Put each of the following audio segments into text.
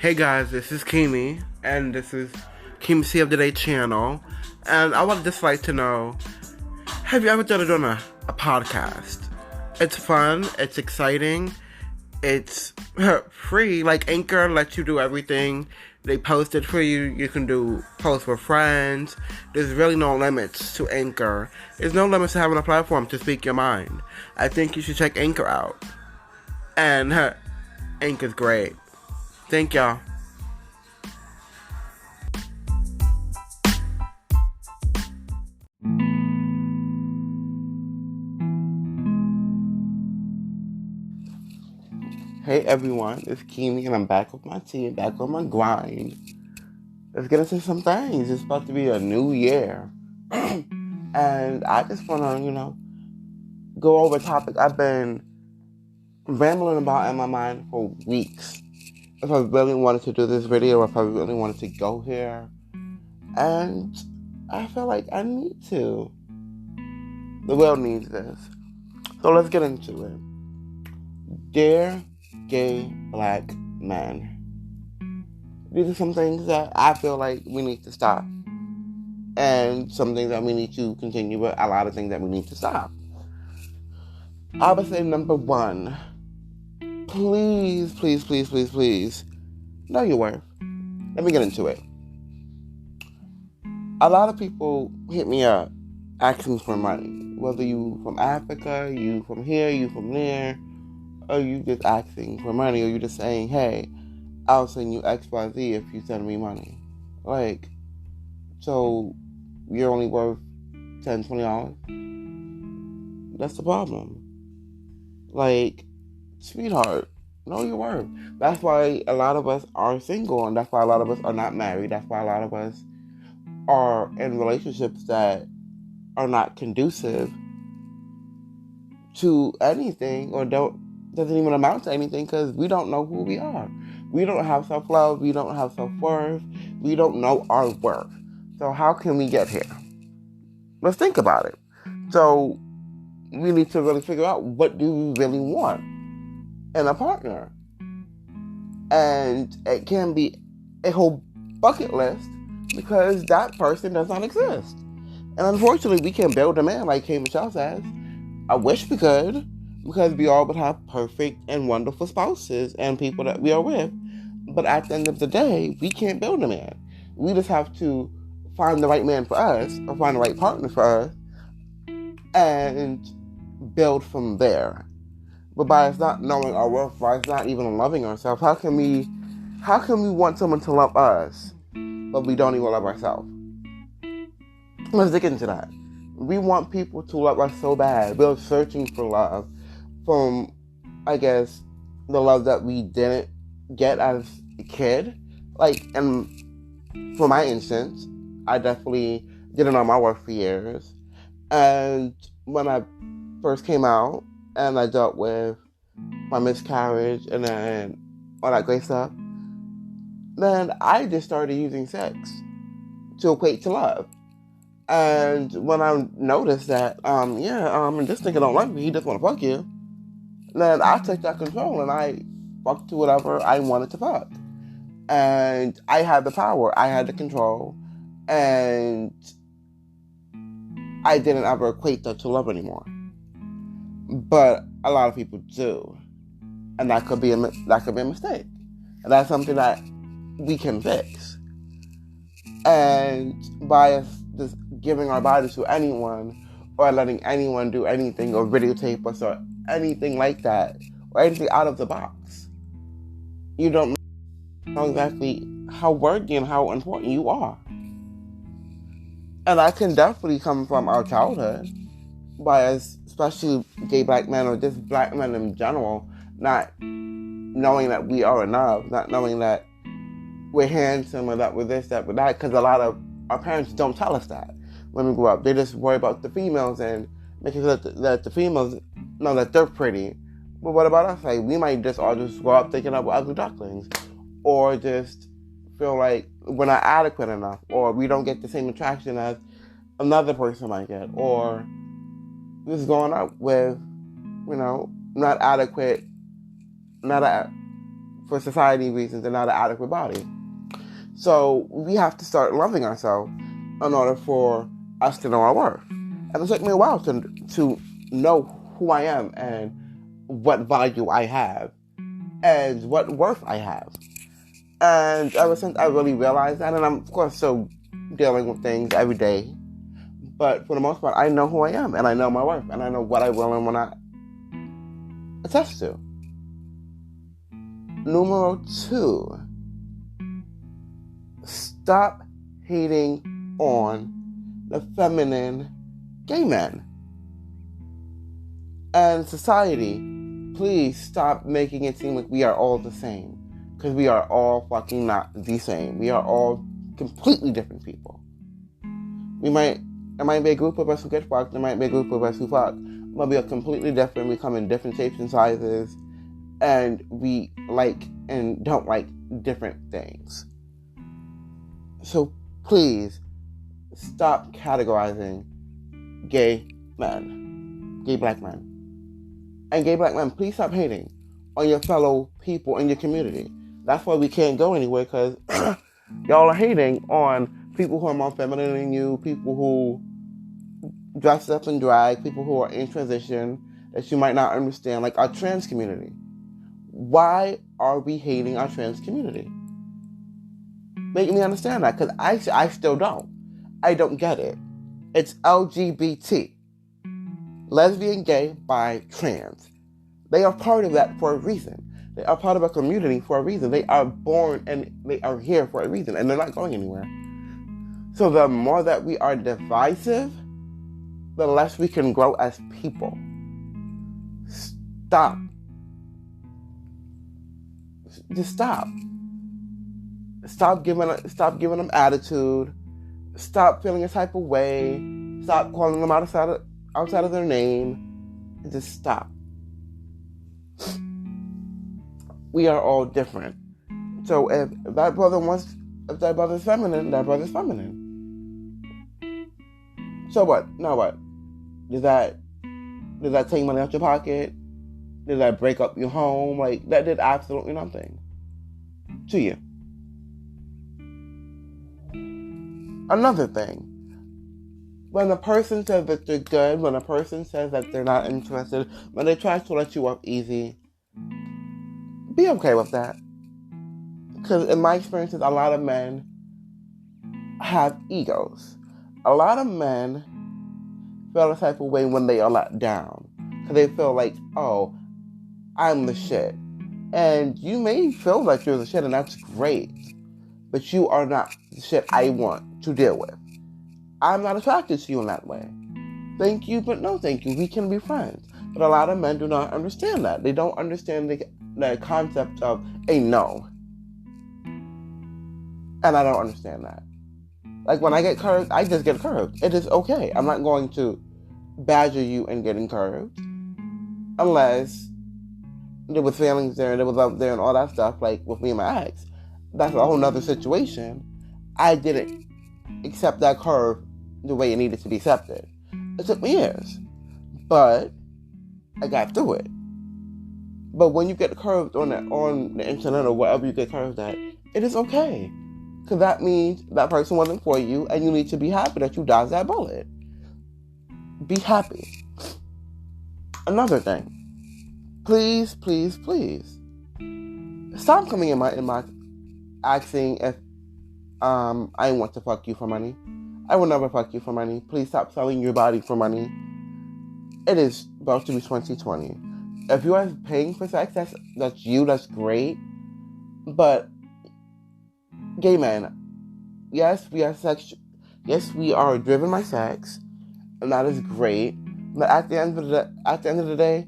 Hey guys, this is Kimi, and this is Kimi C of the Day channel, and I would just like to know, have you ever done a podcast? It's fun, it's exciting, it's free, like Anchor lets you do everything. They post it for you, you can do posts with friends. There's really no limits to Anchor. There's no limits to having a platform to speak your mind. I think you should check Anchor out. And Anchor's great. Thank y'all. Hey everyone, it's Kimi and I'm back with my team, back on my grind. Let's get into some things. It's about to be a new year. And I just wanna, go over a topic I've been rambling about in my mind for weeks. If I really wanted to do this video, if I really wanted to go here. And I feel like I need to. The world needs this. So let's get into it. Dear gay black men. These are some things that I feel like we need to stop. And some things that we need to continue, but a lot of things that we need to stop. I would say number one, please, please, please, please, please, know your worth. Let me get into it. A lot of people hit me up asking for money. Whether you from Africa, you from here, you from there, or you just asking for money, or you just saying, hey, I'll send you XYZ if you send me money. Like, so you're only worth $10, $20? That's the problem. Like, sweetheart, know your worth. That's why a lot of us are single, and that's why a lot of us are not married. That's why a lot of us are in relationships that are not conducive to anything, or doesn't even amount to anything, because we don't know who we are. We don't have self-love. We don't have self-worth. We don't know our worth. So how can we get here? Let's think about it. So we need to really figure out, what do we really want in a partner? And it can be a whole bucket list, because that person does not exist. And unfortunately, we can't build a man like K. Michelle says. I wish we could, because we all would have perfect and wonderful spouses and people that we are with. But at the end of the day, we can't build a man. We just have to find the right man for us, or find the right partner for us, and build from there. But by us not knowing our worth, by us not even loving ourselves, how can we want someone to love us, but we don't even love ourselves? Let's dig into that. We want people to love us so bad. We're searching for love from, I guess, the love that we didn't get as a kid. Like, and for my instance, I definitely didn't know my worth for years. And when I first came out and I dealt with my miscarriage and then all that great stuff, then I just started using sex to equate to love. And when I noticed that, this nigga don't like me, he just want to fuck you, then I took that control and I fucked to whatever I wanted to fuck. And I had the power, I had the control, and I didn't ever equate that to love anymore. But a lot of people do, and that could be a mistake. And that's something that we can fix. And by us just giving our bodies to anyone, or letting anyone do anything, or videotape us, or anything like that, or anything out of the box, you don't know exactly how worthy and how important you are. And that can definitely come from our childhood, by us, especially gay black men, or just black men in general, not knowing that we are enough, not knowing that we're handsome, or that we're this, that we're that, because a lot of our parents don't tell us that when we grow up. They just worry about the females and making sure that the females know that they're pretty. But what about us? Like, we might just all just grow up thinking that we're ugly ducklings, or just feel like we're not adequate enough, or we don't get the same attraction as another person might get, or just growing up with, not adequate, not for society reasons they're not an adequate body. So we have to start loving ourselves in order for us to know our worth. And it took me a while to know who I am and what value I have and what worth I have. And ever since I really realized that, and I'm of course still dealing with things every day, but for the most part, I know who I am and I know my worth and I know what I will and will not attest to. Numero 2, stop hating on the feminine gay men. And society, please stop making it seem like we are all the same. Because we are all fucking not the same. We are all completely different people. There might be a group of us who get fucked. There might be a group of us who fuck. But we are completely different. We come in different shapes and sizes. And we like and don't like different things. So please stop categorizing gay men. Gay black men. And gay black men, please stop hating on your fellow people in your community. That's why we can't go anywhere, because y'all are hating on people who are more feminine than you, people who dress up in drag, people who are in transition that you might not understand, like our trans community. Why are we hating our trans community? Make me understand that, because I still don't. I don't get it. It's LGBT. Lesbian, gay, bi, trans. They are part of that for a reason. They are part of a community for a reason. They are born and they are here for a reason, and they're not going anywhere. So the more that we are divisive, the less we can grow as people. Stop. Just stop. Stop giving them attitude. Stop feeling a type of way. Stop calling them outside of their name. And just stop. We are all different. So if that brother's feminine, that brother's feminine. So what? Now what? Did that take money out your pocket? Did that break up your home? Like, that did absolutely nothing to you. Another thing. When a person says that they're good, when a person says that they're not interested, when they try to let you off easy, be okay with that. Because in my experiences, a lot of men have egos. A lot of men feel a type of way when they are let down. Because they feel like, oh, I'm the shit. And you may feel like you're the shit, and that's great. But you are not the shit I want to deal with. I'm not attracted to you in that way. Thank you, but no thank you. We can be friends. But a lot of men do not understand that. They don't understand the concept of a no. And I don't understand that. Like, when I get curved, I just get curved. It is okay. I'm not going to badger you in getting curved. Unless there was feelings there and there was love there and all that stuff, like with me and my ex. That's a whole nother situation. I didn't accept that curve the way it needed to be accepted. It took me years. But I got through it. But when you get curved on the internet or wherever you get curved at, it is okay. Because that means that person wasn't for you, and you need to be happy that you dodged that bullet. Be happy. Another thing. Please, please, please. Stop coming in my inbox asking if I want to fuck you for money. I will never fuck you for money. Please stop selling your body for money. It is about to be 2020. If you are paying for sex, that's great. But gay men, yes, we are we are driven by sex, and that is great. But at the end of the day,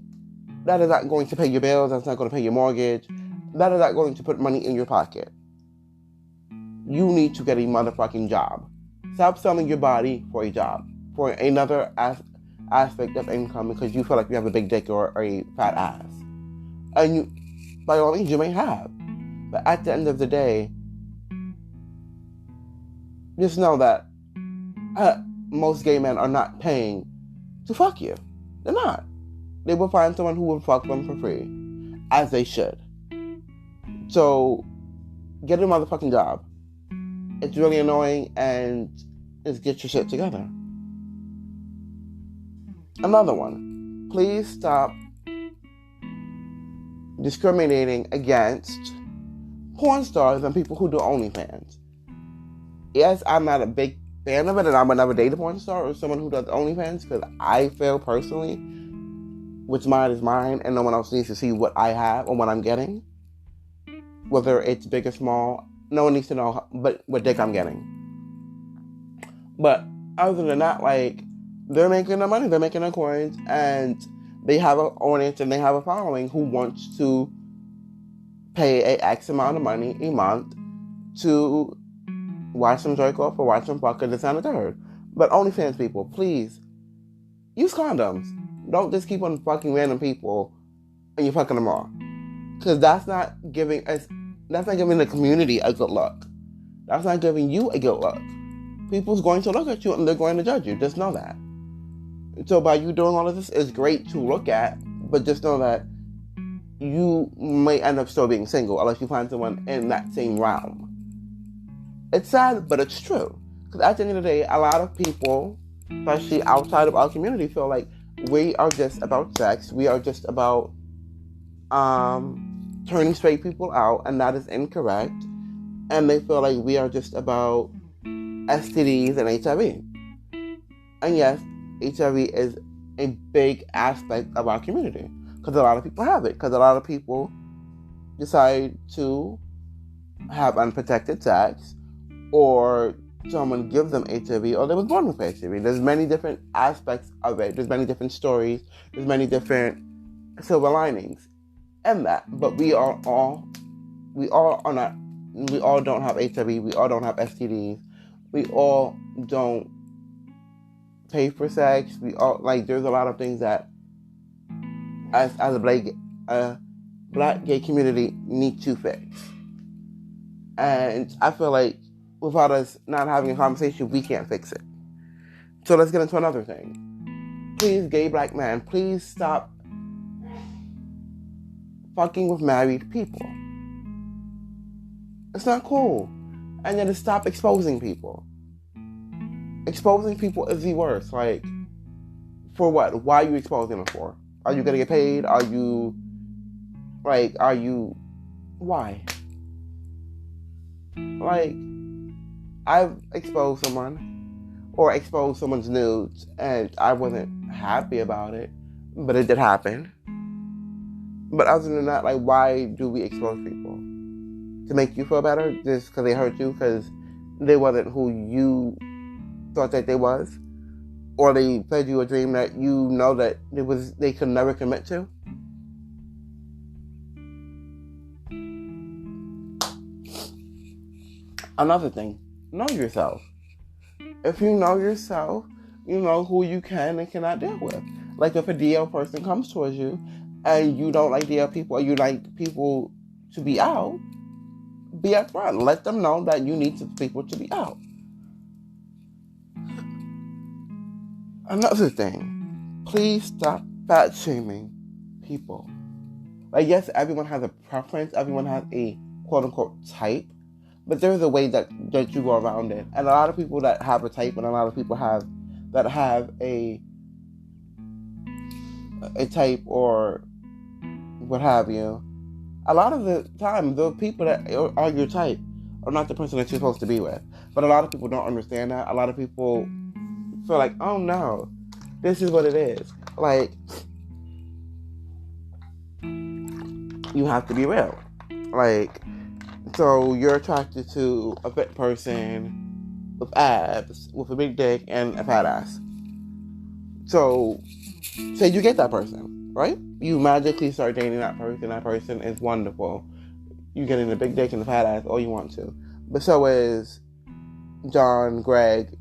that is not going to pay your bills. That's not going to pay your mortgage. That is not going to put money in your pocket. You need to get a motherfucking job. Stop selling your body for a job, for another aspect of income, because you feel like you have a big dick or a fat ass. And you, by all means, you may have. But at the end of the day, just know that most gay men are not paying to fuck you. They're not. They will find someone who will fuck them for free, as they should. So get a motherfucking job. It's really annoying, and just get your shit together. Another one. Please stop discriminating against porn stars and people who do OnlyFans. Yes, I'm not a big fan of it, and I would never date a porn star or someone who does OnlyFans, because I feel personally, what's mine is mine, and no one else needs to see what I have or what I'm getting. Whether it's big or small, no one needs to know what dick I'm getting. But other than that, like, they're making their money, they're making their coins, and they have an audience and they have a following who wants to pay a X amount of money a month to watch some jerk off or watch some fuck or this and the third. But OnlyFans people, please, use condoms. Don't just keep on fucking random people and you're fucking them all. Because that's not giving the community a good look. That's not giving you a good look. People's going to look at you and they're going to judge you. Just know that. So by you doing all of this, it's great to look at, but just know that you may end up still being single unless you find someone in that same realm. It's sad, but it's true. Because at the end of the day, a lot of people, especially outside of our community, feel like we are just about sex. We are just about turning straight people out, and that is incorrect. And they feel like we are just about STDs and HIV. And yes, HIV is a big aspect of our community because a lot of people have it. Because a lot of people decide to have unprotected sex, or someone gives them HIV, or they was born with HIV. There's many different aspects of it. There's many different stories. There's many different silver linings in that. But we all don't have HIV. We all don't have STDs. We all don't pay for sex. We all, like, there's a lot of things that as a black gay community need to fix. And I feel like without us not having a conversation, we can't fix it. So let's get into another thing. Please, gay black men, please stop fucking with married people. It's not cool. And then to stop exposing people. Exposing people is the worst. Like, for what? Why are you exposing them for? Are you gonna get paid? Why? Like, I've exposed someone or exposed someone's nudes and I wasn't happy about it, but it did happen. But other than that, like, why do we expose people? To make you feel better? Just because they hurt you? Because they wasn't who you thought that they was? Or they fed you a dream that you know that they could never commit to? Another thing, know yourself. If you know yourself, you know who you can and cannot deal with. Like, if a DL person comes towards you and you don't like DL people, or you like people to be out, be upfront. Let them know that you need people to be out. Another thing, please stop fat shaming people. Like, yes, everyone has a preference, everyone has a quote unquote type, but there's a way that you go around it. And a lot of people that have a type, and a lot of people that have a type or what have you, a lot of the time, the people that are your type are not the person that you're supposed to be with. But a lot of people don't understand that. A lot of people feel like, oh no, this is what it is. Like, you have to be real. Like, so you're attracted to a fit person with abs, with a big dick, and a fat ass. So, say you get that person, right? You magically start dating that person is wonderful. You get in the big dick and the fat ass all you want to. But so is John, Greg,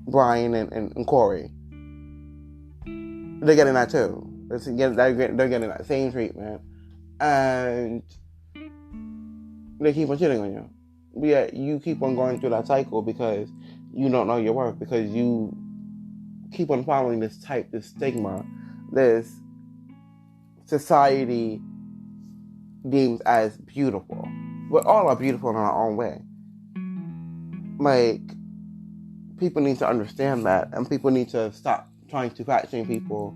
Brian, and Corey. They're getting that too. They're getting that same treatment. And they keep on cheating on you. But yet you keep on going through that cycle because you don't know your worth. Because you keep on following this type, this stigma, this society deems as beautiful. We all are beautiful in our own way. Like, people need to understand that, and people need to stop trying to fat shame people,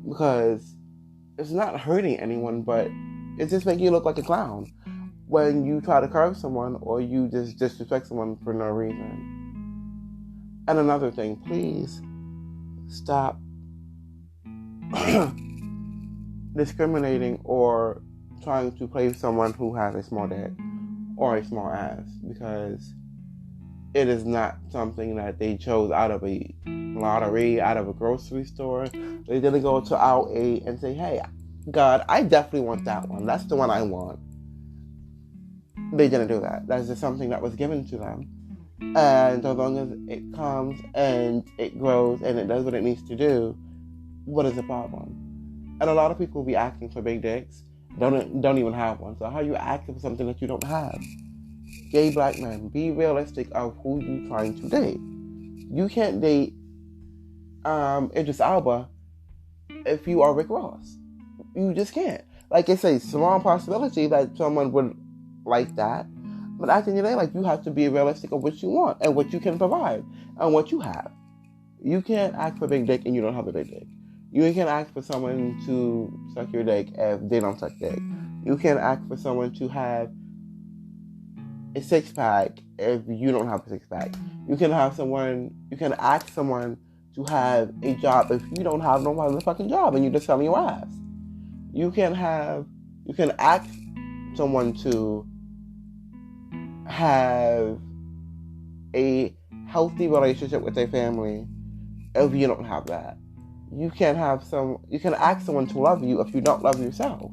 because it's not hurting anyone, but it's just making you look like a clown when you try to curve someone or you just disrespect someone for no reason. And another thing, please stop discriminating or trying to play someone who has a small dick or a small ass, because it is not something that they chose out of a lottery, out of a grocery store. They didn't go to aisle 8 and say, hey, God, I definitely want that one. That's the one I want. They didn't do that. That's just something that was given to them. And as long as it comes and it grows and it does what it needs to do, what is the problem? And a lot of people will be asking for big dicks, don't even have one. So how are you asking for something that you don't have? Gay black men, be realistic of who you're trying to date. You can't date Idris Elba if you are Rick Ross. You just can't. Like I say, small possibility that someone would like that. But at the end of the day, like, you have to be realistic of what you want and what you can provide and what you have. You can't ask for a big dick and you don't have a big dick. You can't ask for someone to suck your dick if they don't suck dick. You can't ask for someone to have a 6-pack if you don't have a 6-pack. You can ask someone to have a job if you don't have no motherfucking job and you're just selling your ass. You can ask someone to have a healthy relationship with their family if you don't have that. You can ask someone to love you if you don't love yourself.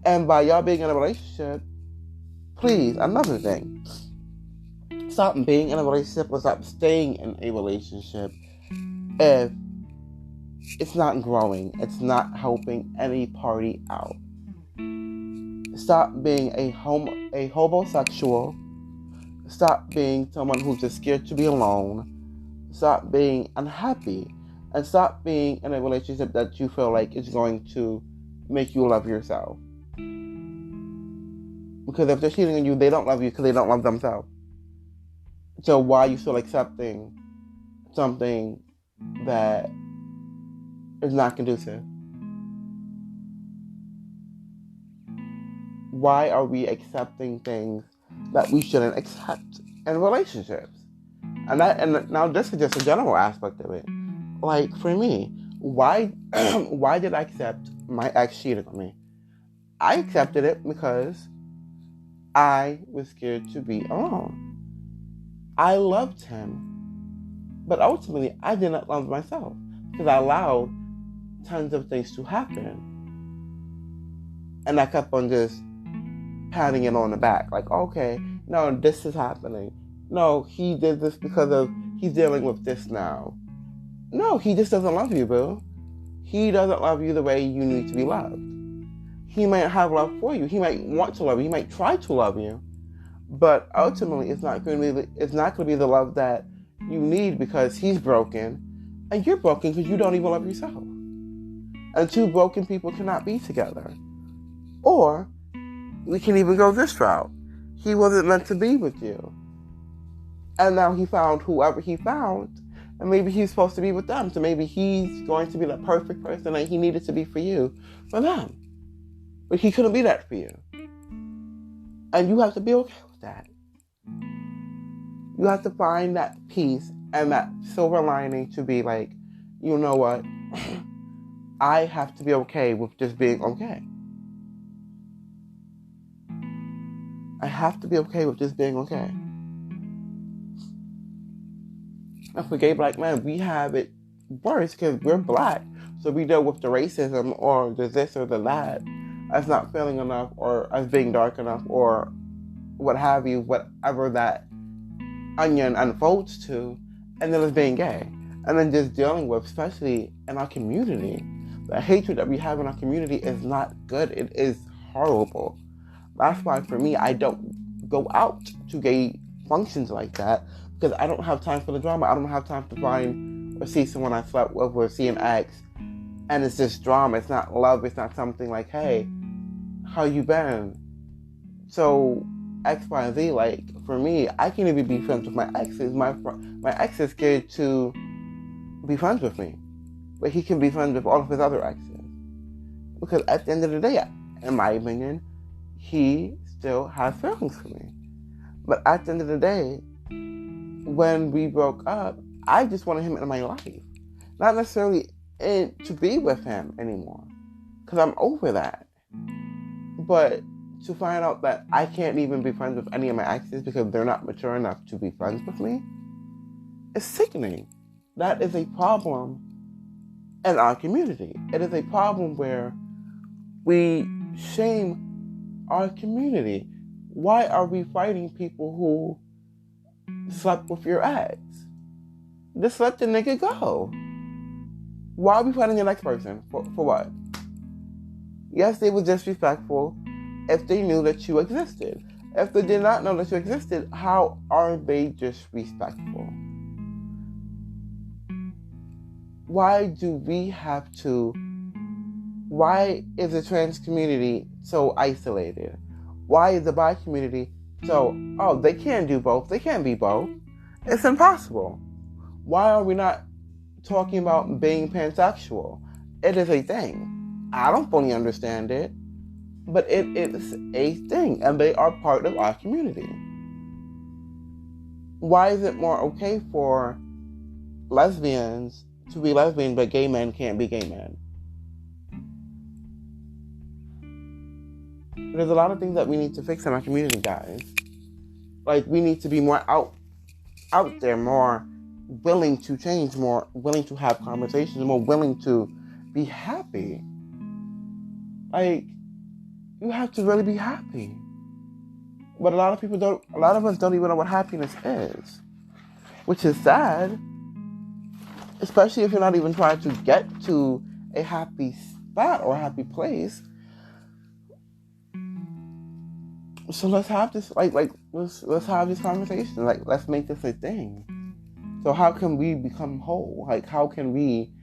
And by y'all being in a relationship, please, another thing, stop being in a relationship or stop staying in a relationship if it's not growing, it's not helping any party out. Stop being a homosexual. Stop being someone who's just scared to be alone. Stop being unhappy. And stop being in a relationship that you feel like is going to make you love yourself. Because if they're cheating on you, they don't love you because they don't love themselves. So why are you still accepting something that is not conducive? Why are we accepting things that we shouldn't accept in relationships? And now this is just a general aspect of it. Like, for me, why did I accept my ex cheating on me? I accepted it because I was scared to be alone. I loved him, but ultimately I did not love myself because I allowed tons of things to happen, and I kept on just patting it on the back, like, okay, no, this is happening. No, he did this because he's dealing with this now. No, he just doesn't love you, boo. He doesn't love you the way you need to be loved. He might have love for you. He might want to love you. He might try to love you. But ultimately, it's not going to be the love that you need, because he's broken and you're broken because you don't even love yourself. And two broken people cannot be together. Or we can even go this route. He wasn't meant to be with you. And now he found whoever he found, and maybe he's supposed to be with them. So maybe he's going to be the perfect person that he needed to be for you, for them. But he couldn't be that for you. And you have to be okay with that. You have to find that peace and that silver lining to be like, you know what? I have to be okay with just being okay. I have to be okay with just being okay. And for gay black men, we have it worse because we're black. So we deal with the racism or the this or the that as not feeling enough, or as being dark enough, or what have you, whatever that onion unfolds to, and then as being gay. And then just dealing with, especially in our community, the hatred that we have in our community is not good. It is horrible. That's why, for me, I don't go out to gay functions like that, because I don't have time for the drama. I don't have time to find or see someone I slept with or see an ex, and it's just drama. It's not love. It's not something like, hey, how you been? So X, Y, and Z. Like for me, I can't even be friends with my exes. My ex is scared to be friends with me, but he can be friends with all of his other exes because at the end of the day, in my opinion, he still has feelings for me. But at the end of the day, when we broke up, I just wanted him in my life, not necessarily to be with him anymore, because I'm over that. But to find out that I can't even be friends with any of my exes because they're not mature enough to be friends with me, it's sickening. That is a problem in our community. It is a problem where we shame our community. Why are we fighting people who slept with your ex? Just let the nigga go. Why are we fighting the next person? For what? Yes, they were disrespectful if they knew that you existed. If they did not know that you existed, how are they disrespectful? Why do we have to? Why is the trans community so isolated? Why is the bi community so, they can't do both. They can't be both. It's impossible. Why are we not talking about being pansexual? It is a thing. I don't fully understand it, but it is a thing, and they are part of our community. Why is it more okay for lesbians to be lesbian, but gay men can't be gay men? There's a lot of things that we need to fix in our community, guys. Like, we need to be more out there, more willing to change, more willing to have conversations, more willing to be happy. Like, you have to really be happy. But a lot of us don't even know what happiness is, which is sad, especially if you're not even trying to get to a happy spot or a happy place. So let's have this, let's have this conversation. Like, let's make this a thing. So how can we become whole? Like, how can we,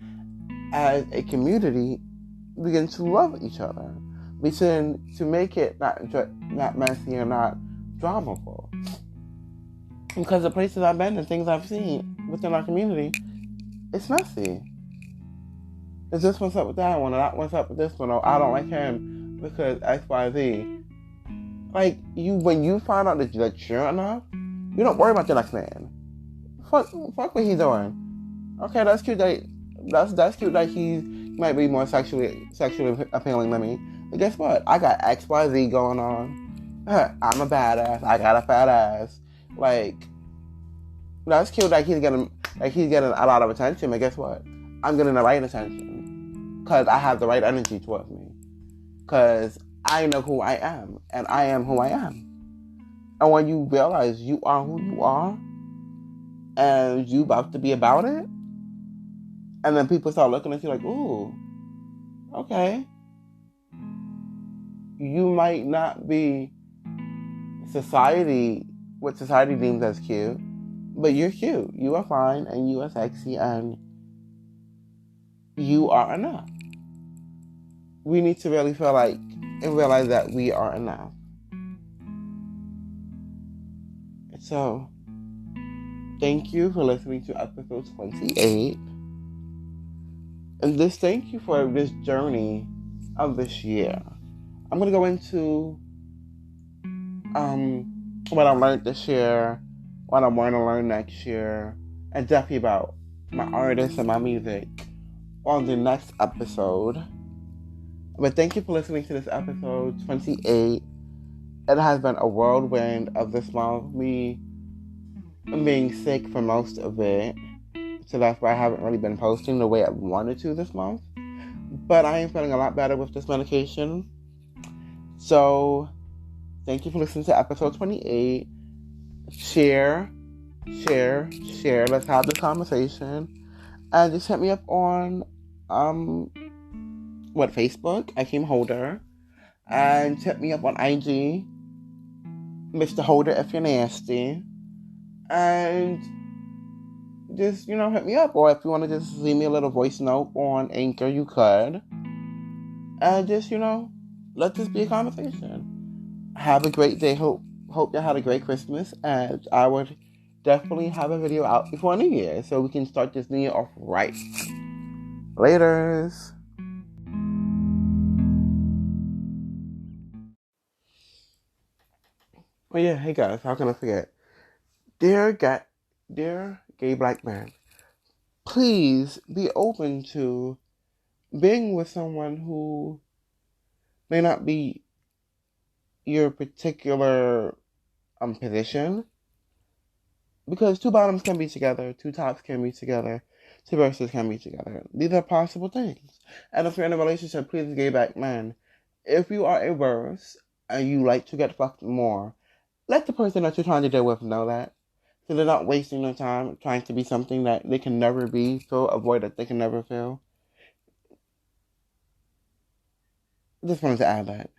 as a community, begin to love each other? Begin to make it not messy and not dramaful. Because the places I've been and things I've seen within our community, it's messy. Is this one's up with that one, or that one's up with this one, or I don't like him because X, Y, Z. Like, when you find out that you're enough, you don't worry about the next man. Fuck what he's doing. Okay, that's cute that's cute that he might be more sexually appealing than me. But guess what? I got X, Y, Z going on. I'm a badass. I got a fat ass. Like, that's cute that he's getting a lot of attention. But guess what? I'm getting the right attention because I have the right energy towards me. Because I know who I am, and I am who I am. And when you realize you are who you are, and you about to be about it, and then people start looking at you like, ooh, okay. You might not be what society deems as cute, but you're cute. You are fine, and you are sexy, and you are enough. We need to really feel like and realize that we are enough. So, thank you for listening to episode 28. And thank you for this journey of this year. I'm going to go into what I learned this year, what I want to learn next year, and definitely about my artists and my music on the next episode. But thank you for listening to this episode 28. It has been a whirlwind of this month. Me being sick for most of it. So that's why I haven't really been posting the way I wanted to this month. But I am feeling a lot better with this medication. So thank you for listening to episode 28. Share. Let's have the conversation. And just hit me up on Facebook, Akeem Holder, and hit me up on IG, Mr. Holder if you're nasty, and just, hit me up, or if you want to just leave me a little voice note on Anchor, you could, and just, let this be a conversation. Have a great day. Hope you had a great Christmas, and I would definitely have a video out before New Year so we can start this new year off right. Laters. Oh yeah, hey guys, how can I forget? Dear gay black man, please be open to being with someone who may not be your particular position. Because two bottoms can be together, two tops can be together, two verses can be together. These are possible things. And if you're in a relationship, please, gay black man, if you are a verse and you like to get fucked more, let the person that you're trying to deal with know that. So they're not wasting their time trying to be something that they can never be, fill a void that they can never fill. Just wanted to add that.